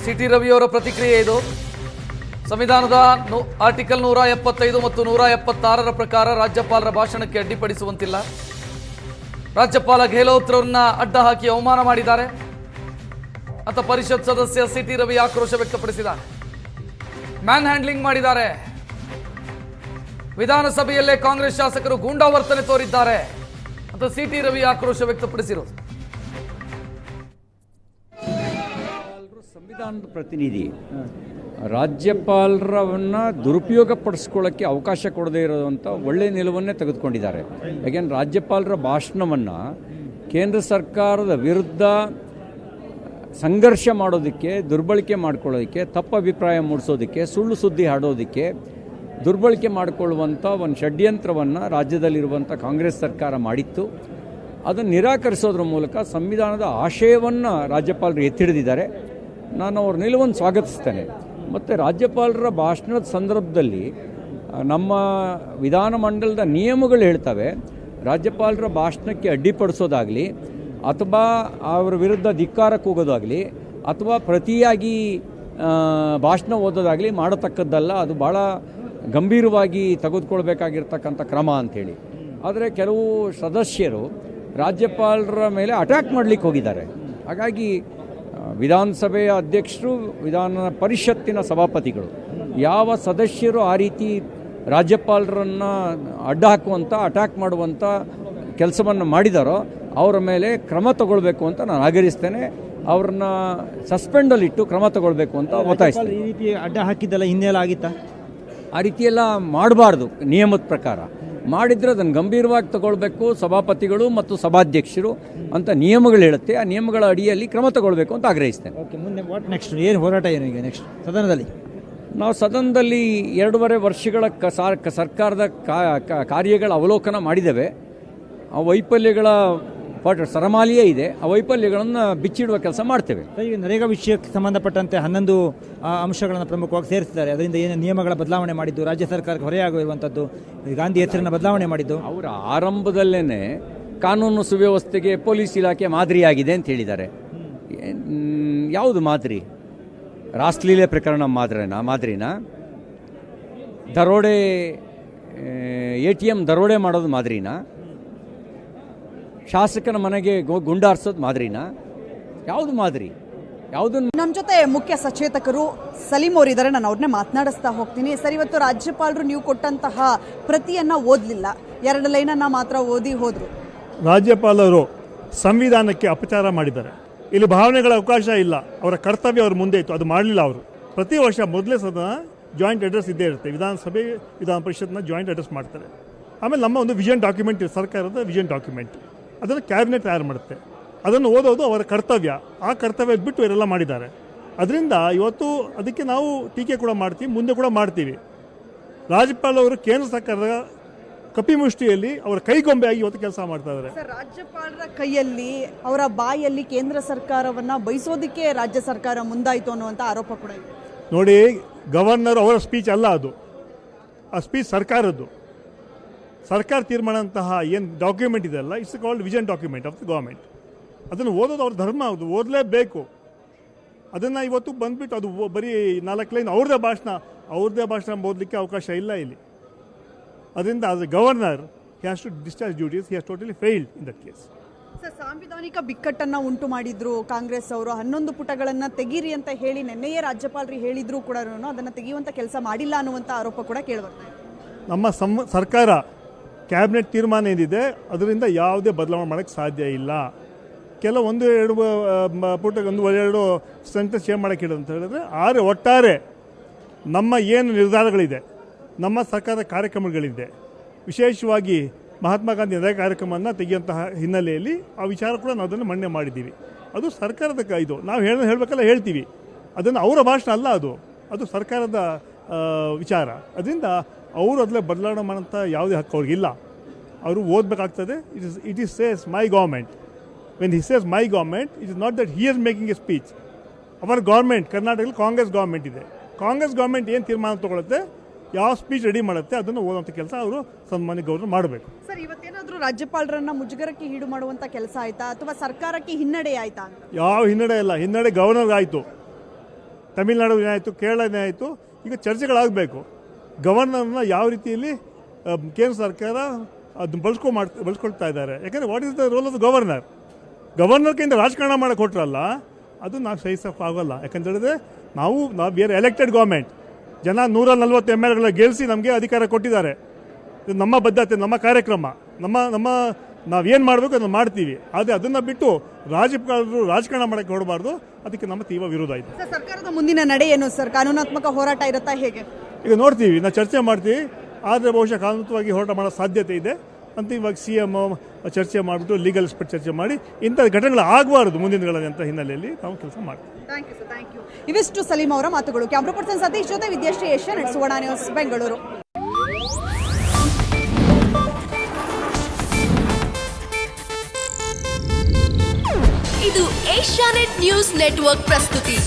City ರವಿಯವರ ಪ್ರತಿಕ್ರಿಯೆ ಇದು. ಸಂವಿಧಾನದ ಆರ್ಟಿಕಲ್ 175 ಮತ್ತು 176ರ ಪ್ರಕಾರ ರಾಜ್ಯಪಾಲರ ಭಾಷಣಕ್ಕೆ ಅಡ್ಡಿಪಡಿಸುವಂತಿಲ್ಲ. ರಾಜ್ಯಪಾಲ ಗೆಹ್ಲೋತ್ರವರನ್ನ ಅಡ್ಡ ಹಾಕಿ ಅವಮಾನ ಮಾಡಿದ್ದಾರೆ ಅಂತ ಪರಿಷತ್ ಸದಸ್ಯ ಸಿಟಿ ರವಿ ಆಕ್ರೋಶ ವ್ಯಕ್ತಪಡಿಸಿದ್ದಾರೆ. ಮ್ಯಾನ್ ಹ್ಯಾಂಡ್ಲಿಂಗ್ ಮಾಡಿದ್ದಾರೆ. ವಿಧಾನಸಭೆಯಲ್ಲೇ ಕಾಂಗ್ರೆಸ್ ಶಾಸಕರು ಗೂಂಡಾವರ್ತನೆ ತೋರಿದ್ದಾರೆ ಅಂತ ಸಿಟಿ ರವಿ ಆಕ್ರೋಶ ವ್ಯಕ್ತಪಡಿಸಿರೋದು. ಸಂವಿಧಾನದ ಪ್ರತಿನಿಧಿ ರಾಜ್ಯಪಾಲರನ್ನ ದುರುಪಯೋಗ ಪಡಿಸ್ಕೊಳ್ಳೋಕ್ಕೆ ಅವಕಾಶ ಕೊಡದೇ ಇರೋದಂಥ ಒಳ್ಳೆಯ ನಿಲುವನ್ನೇ ತೆಗೆದುಕೊಂಡಿದ್ದಾರೆ. ಯಾಕೆಂದ್ರೆ ರಾಜ್ಯಪಾಲರ ಭಾಷಣವನ್ನು ಕೇಂದ್ರ ಸರ್ಕಾರದ ವಿರುದ್ಧ ಸಂಘರ್ಷ ಮಾಡೋದಕ್ಕೆ, ದುರ್ಬಳಕೆ ಮಾಡ್ಕೊಳ್ಳೋದಕ್ಕೆ, ತಪ್ಪು ಅಭಿಪ್ರಾಯ ಮೂಡಿಸೋದಕ್ಕೆ, ಸುಳ್ಳು ಸುದ್ದಿ ಹಾಡೋದಕ್ಕೆ ದುರ್ಬಳಕೆ ಮಾಡಿಕೊಳ್ಳುವಂಥ ಒಂದು ಷಡ್ಯಂತ್ರವನ್ನು ರಾಜ್ಯದಲ್ಲಿರುವಂಥ ಕಾಂಗ್ರೆಸ್ ಸರ್ಕಾರ ಮಾಡಿತ್ತು. ಅದನ್ನು ನಿರಾಕರಿಸೋದ್ರ ಮೂಲಕ ಸಂವಿಧಾನದ ಆಶಯವನ್ನು ರಾಜ್ಯಪಾಲರು ಎತ್ತಿಡಿದಿದ್ದಾರೆ. ನಾನು ಅವ್ರ ನಿಲುವನ್ನು ಸ್ವಾಗತಿಸ್ತೇನೆ. ಮತ್ತು ರಾಜ್ಯಪಾಲರ ಭಾಷಣದ ಸಂದರ್ಭದಲ್ಲಿ ನಮ್ಮ ವಿಧಾನಮಂಡಲದ ನಿಯಮಗಳು ಹೇಳ್ತವೆ, ರಾಜ್ಯಪಾಲರ ಭಾಷಣಕ್ಕೆ ಅಡ್ಡಿಪಡಿಸೋದಾಗಲಿ ಅಥವಾ ಅವರ ವಿರುದ್ಧ ಧಿಕ್ಕಾರಕ್ಕೆ ಹೋಗೋದಾಗಲಿ ಅಥವಾ ಪ್ರತಿಯಾಗಿ ಭಾಷಣ ಓದೋದಾಗಲಿ ಮಾಡತಕ್ಕದ್ದಲ್ಲ. ಅದು ಭಾಳ ಗಂಭೀರವಾಗಿ ತೆಗೆದುಕೊಳ್ಬೇಕಾಗಿರ್ತಕ್ಕಂಥ ಕ್ರಮ ಅಂಥೇಳಿ. ಆದರೆ ಕೆಲವು ಸದಸ್ಯರು ರಾಜ್ಯಪಾಲರ ಮೇಲೆ ಅಟ್ಯಾಕ್ ಮಾಡಲಿಕ್ಕೆ ಹೋಗಿದ್ದಾರೆ. ಹಾಗಾಗಿ ವಿಧಾನಸಭೆಯ ಅಧ್ಯಕ್ಷರು, ವಿಧಾನ ಪರಿಷತ್ತಿನ ಸಭಾಪತಿಗಳು, ಯಾವ ಸದಸ್ಯರು ಆ ರೀತಿ ರಾಜ್ಯಪಾಲರನ್ನು ಅಡ್ಡ ಹಾಕುವಂಥ, ಅಟ್ಯಾಕ್ ಮಾಡುವಂಥ ಕೆಲಸವನ್ನು ಮಾಡಿದಾರೋ ಅವರ ಮೇಲೆ ಕ್ರಮ ತಗೊಳ್ಬೇಕು ಅಂತ ನಾನು ಆಗ್ರಹಿಸ್ತೇನೆ. ಅವ್ರನ್ನ ಸಸ್ಪೆಂಡಲ್ಲಿಟ್ಟು ಕ್ರಮ ತಗೊಳ್ಬೇಕು ಅಂತ ಒತ್ತಾಯಿಸ್ತೇನೆ. ಈ ರೀತಿ ಅಡ್ಡ ಹಾಕಿದ್ದೆಲ್ಲ ಹಿನ್ನೆಲೆ ಆಗಿತ್ತಾ? ಆ ರೀತಿಯೆಲ್ಲ ಮಾಡಬಾರ್ದು. ನಿಯಮದ ಪ್ರಕಾರ ಮಾಡಿದರೆ ಅದನ್ನು ಗಂಭೀರವಾಗಿ ತಗೊಳ್ಬೇಕು ಸಭಾಪತಿಗಳು ಮತ್ತು ಸಭಾಧ್ಯಕ್ಷರು ಅಂತ ನಿಯಮಗಳು ಹೇಳುತ್ತೆ. ಆ ನಿಯಮಗಳ ಅಡಿಯಲ್ಲಿ ಕ್ರಮ ತಗೊಳ್ಬೇಕು ಅಂತ ಆಗ್ರಹಿಸ್ತೇನೆ. ಓಕೆ, ಮುಂದೆ ವಾಟ್ ನೆಕ್ಸ್ಟ್? ಏನು ಹೋರಾಟ ಏನು ಈಗ ನೆಕ್ಸ್ಟ್ ಸದನದಲ್ಲಿ? ನಾವು ಸದನದಲ್ಲಿ 2.5 ವರ್ಷಗಳ ಸರ್ಕಾರದ ಕಾರ್ಯಗಳ ಅವಲೋಕನ ಮಾಡಿದ್ದೇವೆ. ಆ ವೈಫಲ್ಯಗಳ ಸರಮಾಲಿಯೇ ಇದೆ. ಆ ವೈಫಲ್ಯಗಳನ್ನು ಬಿಚ್ಚಿಡುವ ಕೆಲಸ ಮಾಡ್ತೇವೆ. ಈಗ ನರೇಗಾ ವಿಷಯಕ್ಕೆ ಸಂಬಂಧಪಟ್ಟಂತೆ 11 ಅಂಶಗಳನ್ನು ಪ್ರಮುಖವಾಗಿ ಸೇರಿಸಿದ್ದಾರೆ. ಅದರಿಂದ ಏನು ನಿಯಮಗಳ ಬದಲಾವಣೆ ಮಾಡಿದ್ದು, ರಾಜ್ಯ ಸರ್ಕಾರಕ್ಕೆ ಹೊರೆಯಾಗಿರುವಂಥದ್ದು, ಗಾಂಧಿ ಹೆಸರನ್ನು ಬದಲಾವಣೆ ಮಾಡಿದ್ದು. ಅವರ ಆರಂಭದಲ್ಲೇ ಕಾನೂನು ಸುವ್ಯವಸ್ಥೆಗೆ ಪೊಲೀಸ್ ಇಲಾಖೆ ಮಾದರಿಯಾಗಿದೆ ಅಂತ ಹೇಳಿದ್ದಾರೆ. ಯಾವುದು ಮಾದರಿ? ರಾಸ್ಲೀಲೆ ಪ್ರಕರಣ ಮಾದರಿನ? ದರೋಡೆ, ATM ದರೋಡೆ ಮಾಡೋದು ಮಾದರಿನ? ಶಾಸಕನ ಮನೆಗೆ ಗುಂಡಾರ್ಸೋದು ಮಾದರಿನ? ಯಾವುದು ಮಾದರಿ? ಯಾವುದನ್ನು? ನಮ್ಮ ಜೊತೆ ಮುಖ್ಯ ಸಚೇತಕರು ಸಲೀಂ ಅವರು ಇದ್ದಾರೆ. ನಾನು ಅವ್ರನ್ನೇ ಮಾತನಾಡಿಸ್ತಾ ಹೋಗ್ತೀನಿ. ಸರ್, ಇವತ್ತು ರಾಜ್ಯಪಾಲರು ನೀವು ಕೊಟ್ಟಂತಹ ಪ್ರತಿಯನ್ನ ಓದಲಿಲ್ಲ, 2 ಲೈನನ್ನು ಮಾತ್ರ ಓದಿ ಹೋದ್ರು. ರಾಜ್ಯಪಾಲರು ಸಂವಿಧಾನಕ್ಕೆ ಅಪಚಾರ ಮಾಡಿದ್ದಾರೆ. ಇಲ್ಲಿ ಭಾವನೆಗಳ ಅವಕಾಶ ಇಲ್ಲ. ಅವರ ಕರ್ತವ್ಯ ಅವ್ರ ಮುಂದೆ ಇತ್ತು, ಅದು ಮಾಡಲಿಲ್ಲ ಅವರು. ಪ್ರತಿ ವರ್ಷ ಮೊದಲೇ ಸದನ ಜಾಯಿಂಟ್ ಅಡ್ರೆಸ್ ಇದ್ದೇ ಇರುತ್ತೆ. ವಿಧಾನಸಭೆ ವಿಧಾನ ಪರಿಷತ್ನ ಜಾಯಿಂಟ್ ಅಡ್ರೆಸ್ ಮಾಡ್ತಾರೆ. ಆಮೇಲೆ ನಮ್ಮ ಒಂದು ವಿಷನ್ ಡಾಕ್ಯುಮೆಂಟ್, ಸರ್ಕಾರದ ವಿಷನ್ ಡಾಕ್ಯುಮೆಂಟ್, ಅದನ್ನು ಕ್ಯಾಬಿನೆಟ್ ತಯಾರು ಮಾಡುತ್ತೆ. ಅದನ್ನು ಓದೋದು ಅವರ ಕರ್ತವ್ಯ. ಆ ಕರ್ತವ್ಯ ಬಿಟ್ಟು ಇವರೆಲ್ಲ ಮಾಡಿದ್ದಾರೆ. ಅದರಿಂದ ಇವತ್ತು ಅದಕ್ಕೆ ನಾವು ಟೀಕೆ ಕೂಡ ಮಾಡ್ತೀವಿ, ಮುಂದೆ ಕೂಡ ಮಾಡ್ತೀವಿ. ರಾಜ್ಯಪಾಲ ಅವರು ಕೇಂದ್ರ ಸರ್ಕಾರದ ಕಪಿಮುಷ್ಟಿಯಲ್ಲಿ ಅವರ ಕೈಗೊಂಬೆಯಾಗಿ ಇವತ್ತು ಕೆಲಸ ಮಾಡ್ತಾ ಇದ್ದಾರೆ. ಸರ್, ರಾಜ್ಯಪಾಲರ ಕೈಯಲ್ಲಿ, ಅವರ ಬಾಯಲ್ಲಿ ಕೇಂದ್ರ ಸರ್ಕಾರವನ್ನ ಬಯಸೋದಕ್ಕೆ ರಾಜ್ಯ ಸರ್ಕಾರ ಮುಂದಾಯಿತು ಅನ್ನುವಂಥ ಆರೋಪ ಕೂಡ ಇದೆ. ನೋಡಿ, ಗವರ್ನರ್ ಅವರ ಸ್ಪೀಚ್ ಅಲ್ಲ ಅದು. ಆ ಸ್ಪೀಚ್ ಸರ್ಕಾರದ್ದು. ಸರ್ಕಾರ ತೀರ್ಮಾನ ಅಂತಹ ಏನು ಡಾಕ್ಯುಮೆಂಟ್ ಇದೆಲ್ಲ, it's called vision document of the government. ಅದನ್ನು ಓದೋದು ಅವ್ರ ಧರ್ಮ, ಅದು ಓದಲೇಬೇಕು. ಅದನ್ನು ಇವತ್ತು ಬಂದುಬಿಟ್ಟು ಅದು ಬರೀ 4 ಲೈನ್ ಅವ್ರದ್ದೇ ಭಾಷಣ ಓದಲಿಕ್ಕೆ ಅವಕಾಶ ಇಲ್ಲ ಇಲ್ಲಿ. ಅದರಿಂದ as a governor he has to discharge duties. He has totally failed in that case. Sir, ಸಾಂವಿಧಾನಿಕ ಬಿಕ್ಕಟ್ಟನ್ನು ಉಂಟು ಮಾಡಿದ್ರು ಕಾಂಗ್ರೆಸ್ ಅವರು. 11 ಪುಟಗಳನ್ನು ತೆಗೀರಿ ಅಂತ ಹೇಳಿ ನೆನ್ನೆಯೇ ರಾಜ್ಯಪಾಲರು ಹೇಳಿದ್ರು ಕೂಡ ಅದನ್ನು ತೆಗೆಯುವಂಥ ಕೆಲಸ ಮಾಡಿಲ್ಲ ಅನ್ನುವಂಥ ಆರೋಪ ಕೂಡ ಕೇಳಿಬರ್ತಾ ಇದೆ. ನಮ್ಮ ಸರ್ಕಾರ ಕ್ಯಾಬಿನೆಟ್ ತೀರ್ಮಾನ ಏನಿದೆ ಅದರಿಂದ ಯಾವುದೇ ಬದಲಾವಣೆ ಮಾಡೋಕ್ಕೆ ಸಾಧ್ಯ ಇಲ್ಲ. ಕೆಲವು 1-2 ಪುಟ 1-2 ಸೆಂಟೆನ್ಸ್ ಚೇಂಜ್ ಮಾಡೋಕ್ಕೆ ಇಡೋದು ಅಂತ ಹೇಳಿದ್ರೆ, ಒಟ್ಟಾರೆ ನಮ್ಮ ಏನು ನಿರ್ಧಾರಗಳಿದೆ, ನಮ್ಮ ಸರ್ಕಾರದ ಕಾರ್ಯಕ್ರಮಗಳಿದೆ, ವಿಶೇಷವಾಗಿ ಮಹಾತ್ಮ ಗಾಂಧಿ ಹೃದಯ ಕಾರ್ಯಕ್ರಮವನ್ನು ತೆಗೆಯುವಂತಹ ಹಿನ್ನೆಲೆಯಲ್ಲಿ ಆ ವಿಚಾರ ಕೂಡ ನಾವು ಅದನ್ನು ಮಂಡನೆ ಮಾಡಿದ್ದೀವಿ. ಅದು ಸರ್ಕಾರದ ಇದು. ನಾವು ಹೇಳಬೇಕಲ್ಲ ಹೇಳ್ತೀವಿ. ಅದನ್ನು ಅವರ ಭಾಷಣ ಅಲ್ಲ, ಅದು ಸರ್ಕಾರದ ವಿಚಾರ. ಅದರಿಂದ ಅವರು ಅದರಲ್ಲಿ ಬದಲಾವಣೆ ಮಾಡೋಂಥ ಯಾವುದೇ ಹಕ್ಕು ಅವ್ರಿಗಿಲ್ಲ. ಅವರು ಓದಬೇಕಾಗ್ತದೆ. It is says my government. When he says my government, it is not that he is making a speech. Our government, ಕರ್ನಾಟಕದಲ್ಲಿ ಕಾಂಗ್ರೆಸ್ ಗೌರ್ಮೆಂಟ್ ಇದೆ. ಕಾಂಗ್ರೆಸ್ ಗೌರ್ಮೆಂಟ್ ಏನು ತೀರ್ಮಾನ ತಗೊಳುತ್ತೆ, ಯಾವ ಸ್ಪೀಚ್ ರೆಡಿ ಮಾಡುತ್ತೆ, ಅದನ್ನು ಓದುವಂಥ ಕೆಲಸ ಅವರು ಸನ್ಮಾನ್ಯ ಗೌರ್ನರ್ ಮಾಡಬೇಕು. ಸರ್, ಇವತ್ತೇನಾದರೂ ರಾಜ್ಯಪಾಲರನ್ನ ಮುಜುಗರಕ್ಕೆ ಈಡು ಮಾಡುವಂಥ ಕೆಲಸ ಆಯ್ತಾ ಅಥವಾ ಸರ್ಕಾರಕ್ಕೆ ಹಿನ್ನಡೆ ಆಯ್ತಾ? ಯಾವ ಹಿನ್ನಡೆ ಇಲ್ಲ. ಹಿನ್ನಡೆ ಗವರ್ನರ್ಗೆ ಆಯಿತು. ತಮಿಳುನಾಡು ಏನಾಯಿತು, ಕೇರಳ ಏನಾಯಿತು, ಈಗ ಚರ್ಚೆಗಳಾಗಬೇಕು. ಗವರ್ನರ್ನ ಯಾವ ರೀತಿಯಲ್ಲಿ ಕೇಂದ್ರ ಸರ್ಕಾರ ಅದನ್ನ ಬಳಸ್ಕೊಳ್ತಾ ಇದ್ದಾರೆ. ಯಾಕಂದರೆ what is the role of the governor? Governor ಕೈಯಿಂದ ರಾಜಕಾರಣ ಮಾಡಕ್ಕೆ ಕೊಟ್ರಲ್ಲ, ಅದು ನಾವು ಸಹಿಸಕ್ಕೆ ಆಗೋಲ್ಲ. ಯಾಕಂತ ಹೇಳಿದ್ರೆ ನಾವು ಬೇರೆ ಎಲೆಕ್ಟೆಡ್ ಗೌರ್ಮೆಂಟ್, ಜನ 140 MLಗಳ ಗೆಲ್ಲಿಸಿ ನಮಗೆ ಅಧಿಕಾರ ಕೊಟ್ಟಿದ್ದಾರೆ. ಇದು ನಮ್ಮ ಬದ್ಧತೆ, ನಮ್ಮ ಕಾರ್ಯಕ್ರಮ, ನಾವೇನು ಮಾಡಬೇಕು ಅದನ್ನು ಮಾಡ್ತೀವಿ. ಆದರೆ ಅದನ್ನು ಬಿಟ್ಟು ರಾಜ್ಯಪಾಲರು ರಾಜಕಾರಣ ಮಾಡೋಕ್ಕೆ ಹೊಡಬಾರ್ದು. ಅದಕ್ಕೆ ನಮ್ಮ ತೀವ್ರ ವಿರೋಧ ಇದೆ. ಸರ್ಕಾರದ ಮುಂದಿನ ನಡೆ ಏನು ಸರ್? ಕಾನೂನಾತ್ಮಕ ಹೋರಾಟ ಇರುತ್ತಾ ಹೇಗೆ? ಈಗ ನೋಡ್ತೀವಿ, ನಾವು ಚರ್ಚೆ ಮಾಡ್ತೀವಿ. ಆದರೆ ಬಹುಶಃ ಕಾನೂನುವಾಗಿ ಹೋರಾಟ ಮಾಡೋ ಸಾಧ್ಯತೆ ಇದೆ. ಅಂತಿಮವಾಗಿ CM ಚರ್ಚೆ ಮಾಡಿಬಿಟ್ಟು ಲೀಗಲ್ ಎಕ್ಸ್ಪರ್ಟ್ ಚರ್ಚೆ ಮಾಡಿ ಇಂಥ ಘಟನೆಗಳು ಆಗಬಾರ್ದು ಮುಂದಿನ ದಿನಗಳಲ್ಲಿ ಅಂತ ಹಿನ್ನೆಲೆಯಲ್ಲಿ ನಾವು ಕೆಲಸ ಮಾಡ್ತೀವಿ. Thank you. ಇವಿಷ್ಟು ಸಲೀಂ ಅವರ ಮಾತುಗಳು. ಕ್ಯಾಮ್ರಾ ಪರ್ಸನ್ ಸತೀಶ್ ಜೊತೆ ವಿದ್ಯಾಶ್ರೀ, ಏಷ್ಯಾನೆಟ್ ಸುವರ್ಣ ನ್ಯೂಸ್, ಬೆಂಗಳೂರು. ಇದು ಏಷ್ಯಾನೆಟ್ ನ್ಯೂಸ್ ನೆಟ್ವರ್ಕ್ ಪ್ರಸ್ತುತಿ.